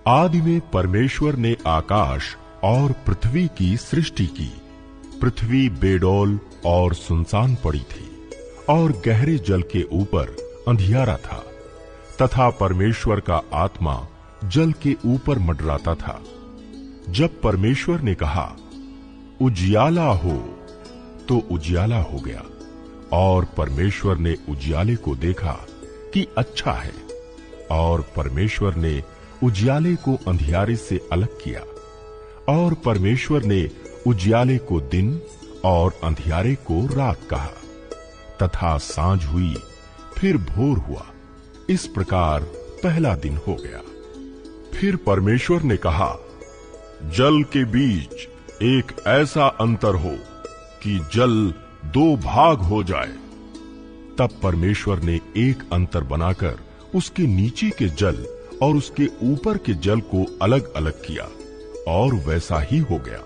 आदि में परमेश्वर ने आकाश और पृथ्वी की सृष्टि की। पृथ्वी बेडौल और सुनसान पड़ी थी और गहरे जल के ऊपर अंधियारा था, तथा परमेश्वर का आत्मा जल के ऊपर मंडराता था। जब परमेश्वर ने कहा, उजियाला हो, तो उजियाला हो गया। और परमेश्वर ने उजियाले को देखा कि अच्छा है, और परमेश्वर ने उजियाले को अंधियारे से अलग किया। और परमेश्वर ने उजियाले को दिन और अंधियारे को रात कहा। तथा सांझ हुई, फिर भोर हुआ। इस प्रकार पहला दिन हो गया। फिर परमेश्वर ने कहा, जल के बीच एक ऐसा अंतर हो कि जल 2 भाग हो जाए। तब परमेश्वर ने एक अंतर बनाकर उसके नीचे के जल और उसके ऊपर के जल को अलग अलग किया, और वैसा ही हो गया।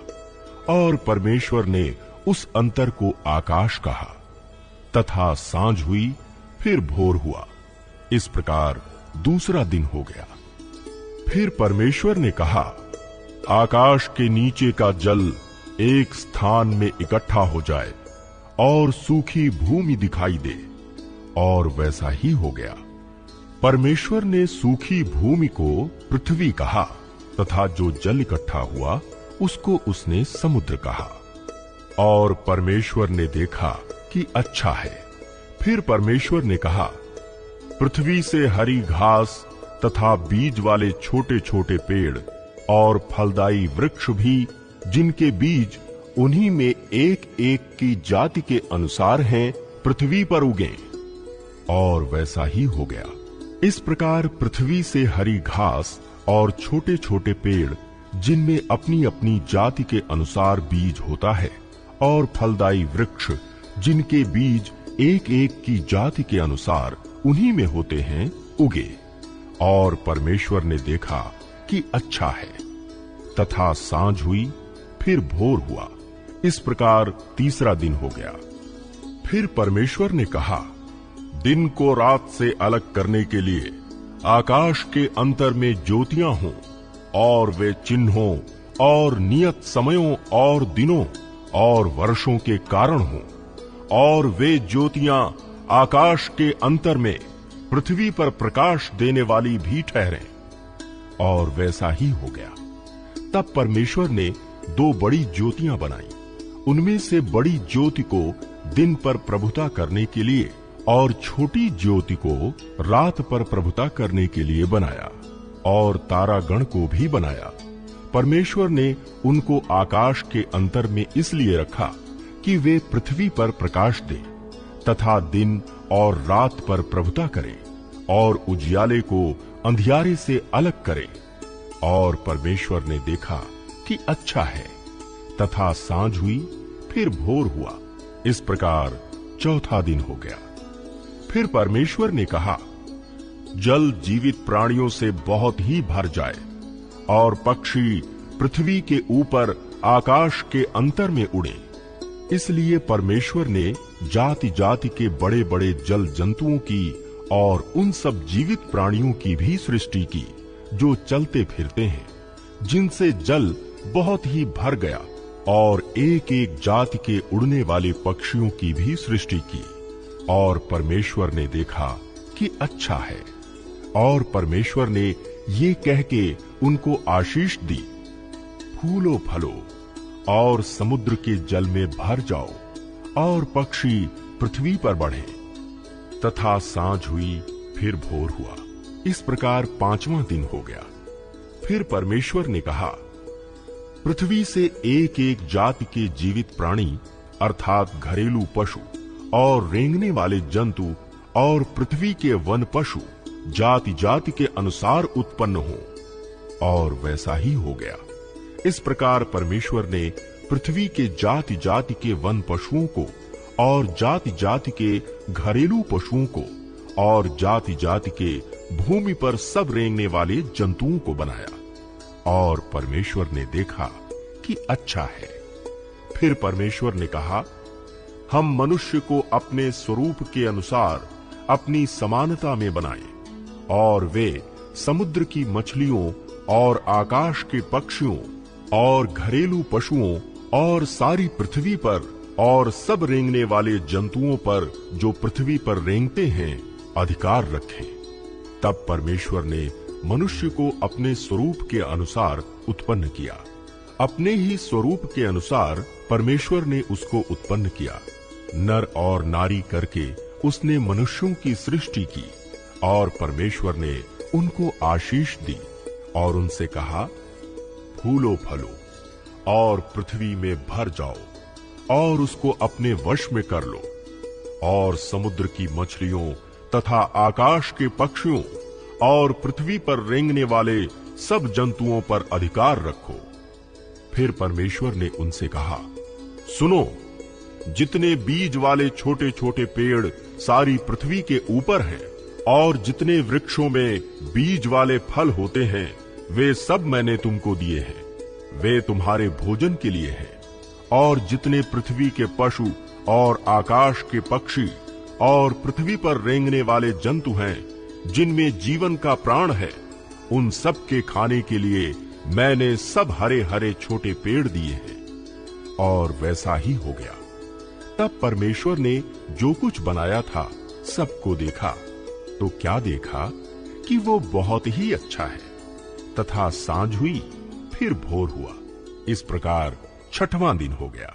और परमेश्वर ने उस अंतर को आकाश कहा। तथा सांझ हुई, फिर भोर हुआ। इस प्रकार दूसरा दिन हो गया। फिर परमेश्वर ने कहा, आकाश के नीचे का जल एक स्थान में इकट्ठा हो जाए और सूखी भूमि दिखाई दे। और वैसा ही हो गया। परमेश्वर ने सूखी भूमि को पृथ्वी कहा, तथा जो जल इकट्ठा हुआ उसको उसने समुद्र कहा। और परमेश्वर ने देखा कि अच्छा है। फिर परमेश्वर ने कहा, पृथ्वी से हरी घास तथा बीज वाले छोटे छोटे पेड़ और फलदायी वृक्ष भी, जिनके बीज उन्हीं में एक एक की जाति के अनुसार हैं, पृथ्वी पर उगें। और वैसा ही हो गया। इस प्रकार पृथ्वी से हरी घास और छोटे छोटे पेड़, जिनमें अपनी अपनी जाति के अनुसार बीज होता है, और फलदायी वृक्ष, जिनके बीज एक एक की जाति के अनुसार उन्हीं में होते हैं, उगे। और परमेश्वर ने देखा कि अच्छा है। तथा सांझ हुई, फिर भोर हुआ। इस प्रकार तीसरा दिन हो गया। फिर परमेश्वर ने कहा, दिन को रात से अलग करने के लिए आकाश के अंतर में ज्योतियां हों, और वे चिन्हों और नियत समयों और दिनों और वर्षों के कारण हों। और वे ज्योतियां आकाश के अंतर में पृथ्वी पर प्रकाश देने वाली भी ठहरें। और वैसा ही हो गया। तब परमेश्वर ने 2 बड़ी ज्योतियां बनाई। उनमें से बड़ी ज्योति को दिन पर प्रभुता करने के लिए और छोटी ज्योति को रात पर प्रभुता करने के लिए बनाया। और तारागण को भी बनाया। परमेश्वर ने उनको आकाश के अंतर में इसलिए रखा कि वे पृथ्वी पर प्रकाश दें, तथा दिन और रात पर प्रभुता करें, और उजियाले को अंधियारे से अलग करें। और परमेश्वर ने देखा कि अच्छा है। तथा सांझ हुई, फिर भोर हुआ। इस प्रकार चौथा दिन हो गया। फिर परमेश्वर ने कहा, जल जीवित प्राणियों से बहुत ही भर जाए, और पक्षी पृथ्वी के ऊपर आकाश के अंतर में उड़े। इसलिए परमेश्वर ने जाति जाति के बड़े बड़े जल जंतुओं की और उन सब जीवित प्राणियों की भी सृष्टि की, जो चलते फिरते हैं, जिनसे जल बहुत ही भर गया। और एक एक जाति के उड़ने वाले पक्षियों की भी सृष्टि की। और परमेश्वर ने देखा कि अच्छा है। और परमेश्वर ने ये कह के उनको आशीष दी, फूलो फलो और समुद्र के जल में भर जाओ, और पक्षी पृथ्वी पर बढ़े। तथा सांझ हुई, फिर भोर हुआ। इस प्रकार 5वां दिन हो गया। फिर परमेश्वर ने कहा, पृथ्वी से एक एक जाति के जीवित प्राणी, अर्थात घरेलू पशु और रेंगने वाले जंतु और पृथ्वी के वन पशु जाति जाति के अनुसार उत्पन्न हो। और वैसा ही हो गया। इस प्रकार परमेश्वर ने पृथ्वी के जाति जाति के वन पशुओं को और जाति जाति के घरेलू पशुओं को और जाति जाति के भूमि पर सब रेंगने वाले जंतुओं को बनाया। और परमेश्वर ने देखा कि अच्छा है। फिर परमेश्वर ने कहा, हम मनुष्य को अपने स्वरूप के अनुसार अपनी समानता में बनाएं, और वे समुद्र की मछलियों और आकाश के पक्षियों और घरेलू पशुओं और सारी पृथ्वी पर और सब रेंगने वाले जंतुओं पर जो पृथ्वी पर रेंगते हैं अधिकार रखें। तब परमेश्वर ने मनुष्य को अपने स्वरूप के अनुसार उत्पन्न किया। अपने ही स्वरूप के अनुसार परमेश्वर ने उसको उत्पन्न किया। नर और नारी करके उसने मनुष्यों की सृष्टि की और परमेश्वर ने उनको आशीष दी और उनसे कहा, फूलो फलो और पृथ्वी में भर जाओ और उसको अपने वश में कर लो और समुद्र की मछलियों तथा आकाश के पक्षियों और पृथ्वी पर रेंगने वाले सब जंतुओं पर अधिकार रखो। फिर परमेश्वर ने उनसे कहा, सुनो, जितने बीज वाले छोटे छोटे पेड़ सारी पृथ्वी के ऊपर हैं और जितने वृक्षों में बीज वाले फल होते हैं वे सब मैंने तुमको दिए हैं, वे तुम्हारे भोजन के लिए हैं। और जितने पृथ्वी के पशु और आकाश के पक्षी और पृथ्वी पर रेंगने वाले जंतु हैं जिनमें जीवन का प्राण है, उन सब के खाने के लिए मैंने सब हरे हरे छोटे पेड़ दिए हैं। और वैसा ही हो गया। तब परमेश्वर ने जो कुछ बनाया था सबको देखा, तो क्या देखा कि वो बहुत ही अच्छा है। तथा सांझ हुई, फिर भोर हुआ। इस प्रकार 6वां दिन हो गया।